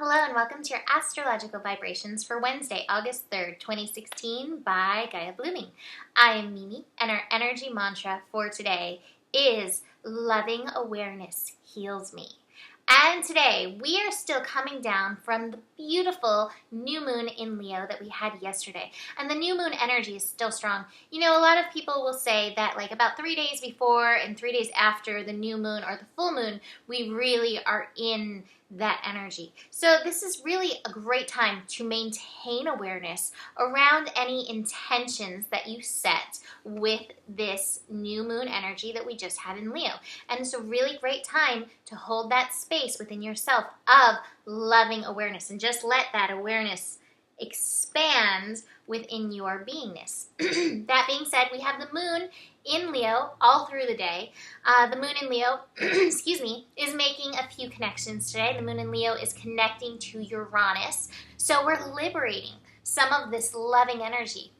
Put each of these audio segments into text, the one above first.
Hello and welcome to your astrological vibrations for Wednesday, August 3rd, 2016 by Gaia Blooming. I am Mimi and our energy mantra for today is loving awareness heals me. And today we are still coming down from the beautiful new moon in Leo that we had yesterday. And the new moon energy is still strong. You know, a lot of people will say that like about 3 days before and 3 days after the new moon or the full moon, we really are in that energy. So this is really a great time to maintain awareness around any intentions that you set with this new moon energy that we just had in Leo. And it's a really great time to hold that space within yourself of loving awareness and just let that awareness expand within your beingness. That being said, we have the moon in Leo all through the day. The moon in Leo, excuse me, is making a few connections today. The moon in Leo is connecting to Uranus. So we're liberating some of this loving energy.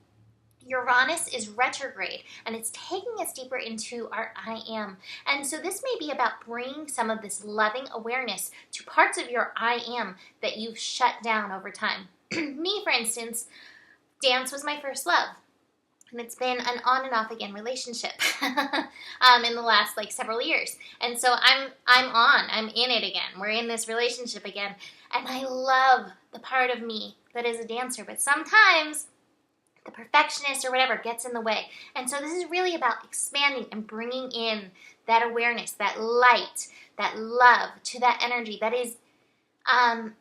Uranus is retrograde and it's taking us deeper into our I am. And so this may be about bringing some of this loving awareness to parts of your I am that you've shut down over time. Me, for instance, dance was my first love. And it's been an on and off again relationship in the last several years. And so I'm in it again. We're in this relationship again. And I love the part of me that is a dancer. But sometimes the perfectionist or whatever gets in the way. And so this is really about expanding and bringing in that awareness, that light, that love to that energy that is,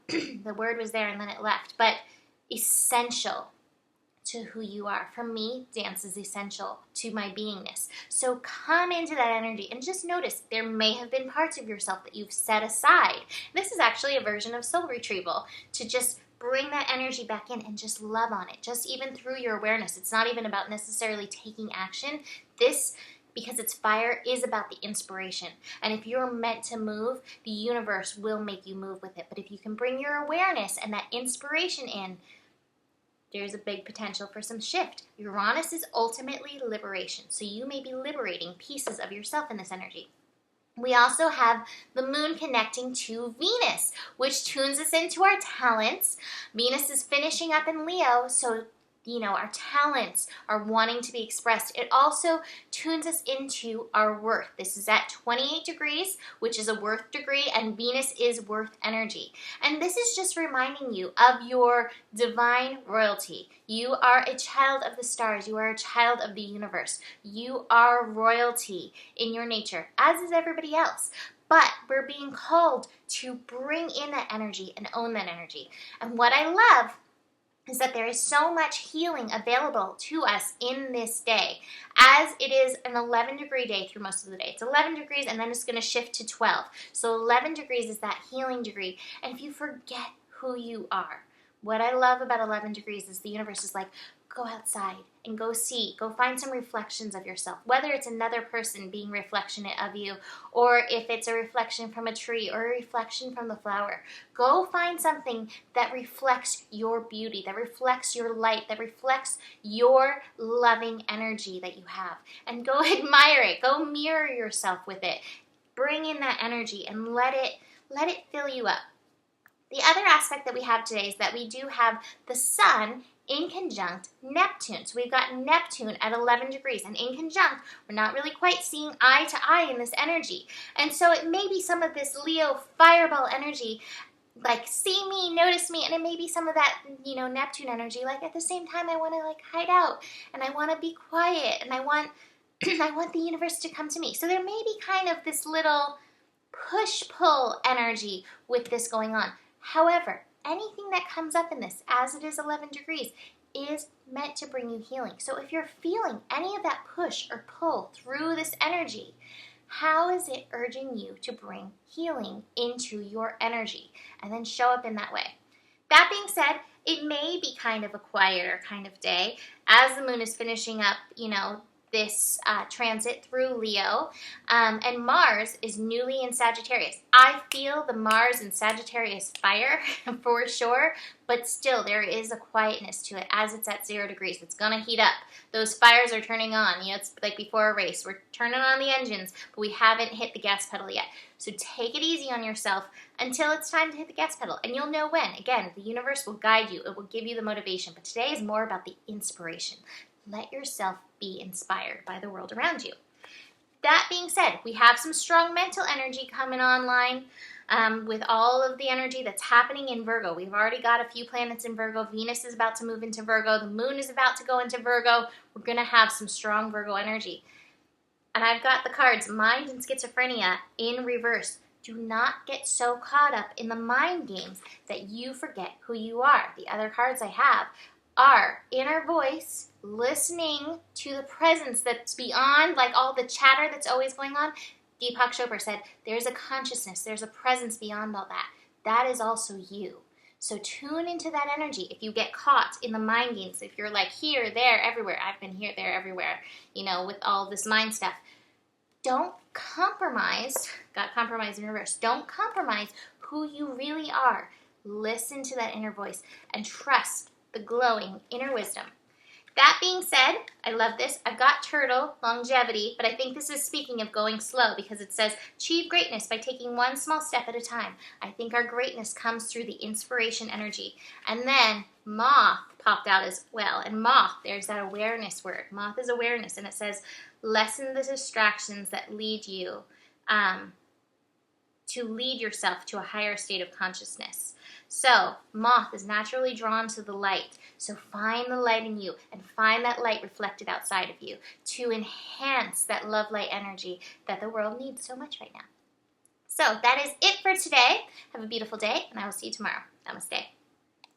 the word was there and then it left, but essential to who you are. For me, dance is essential to my beingness. So come into that energy and just notice there may have been parts of yourself that you've set aside. This is actually a version of soul retrieval, to just bring that energy back in and just love on it, just even through your awareness. It's not even about necessarily taking action. This, because it's fire, is about the inspiration. And if you're meant to move, the universe will make you move with it. But if you can bring your awareness and that inspiration in, there's a big potential for some shift. Uranus is ultimately liberation. So you may be liberating pieces of yourself in this energy. We also have the moon connecting to Venus, which tunes us into our talents. Venus is finishing up in Leo, so our talents are wanting to be expressed. It also tunes us into our worth. This is at 28 degrees, which is a worth degree, and Venus is worth energy. And this is just reminding you of your divine royalty. You are a child of the stars. You are a child of the universe. You are royalty in your nature, as is everybody else. But we're being called to bring in that energy and own that energy. And what I love is that there is so much healing available to us in this day, as it is an 11-degree day through most of the day. It's 11 degrees and then it's going to shift to 12. So 11 degrees is that healing degree. And if you forget who you are, what I love about 11 degrees is the universe is like, go outside and go see, go find some reflections of yourself, whether it's another person being reflectionate of you, or if it's a reflection from a tree or a reflection from the flower. Go find something that reflects your beauty, that reflects your light, that reflects your loving energy that you have, and go admire it. Go mirror yourself with it. Bring in that energy and let it fill you up. The other aspect that we have today is that we do have the sun in conjunct Neptune. So we've got Neptune at 11 degrees. And in conjunct, we're not really quite seeing eye to eye in this energy. And so it may be some of this Leo fireball energy, like see me, notice me. And it may be some of that, Neptune energy. Like at the same time, I want to hide out. And I want to be quiet. And I want the universe to come to me. So there may be kind of this little push-pull energy with this going on. However, anything that comes up in this, as it is 11 degrees, is meant to bring you healing. So if you're feeling any of that push or pull through this energy, how is it urging you to bring healing into your energy and then show up in that way? That being said, it may be kind of a quieter kind of day as the moon is finishing up, this transit through Leo, and Mars is newly in Sagittarius. I feel the Mars in Sagittarius fire for sure, but still there is a quietness to it as it's at 0 degrees. It's gonna heat up. Those fires are turning on. You know, it's like before a race. We're turning on the engines, but we haven't hit the gas pedal yet. So take it easy on yourself until it's time to hit the gas pedal, and you'll know when. Again, the universe will guide you. It will give you the motivation, but today is more about the inspiration. Let yourself be inspired by the world around you. That being said, we have some strong mental energy coming online with all of the energy that's happening in Virgo. We've already got a few planets in Virgo. Venus is about to move into Virgo. The moon is about to go into Virgo. We're going to have some strong Virgo energy. And I've got the cards Mind and Schizophrenia in reverse. Do not get so caught up in the mind games that you forget who you are. The other cards I have are inner voice, listening to the presence that's beyond like all the chatter that's always going on. Deepak Chopra said, there's a consciousness, there's a presence beyond all that. That is also you. So tune into that energy. If you get caught in the mind games, if you're like here, there, everywhere, I've been here, there, everywhere, you know, with all this mind stuff, don't compromise, got compromise in reverse, don't compromise who you really are. Listen to that inner voice and trust the glowing inner wisdom. That being said, I love this. I've got turtle, longevity, but I think this is speaking of going slow because it says, achieve greatness by taking one small step at a time. I think our greatness comes through the inspiration energy. And then moth popped out as well. And moth, there's that awareness word. Moth is awareness. And it says, lessen the distractions that lead you to lead yourself to a higher state of consciousness. So, moth is naturally drawn to the light. So find the light in you and find that light reflected outside of you to enhance that love light energy that the world needs so much right now. So that is it for today. Have a beautiful day, and I will see you tomorrow. Namaste.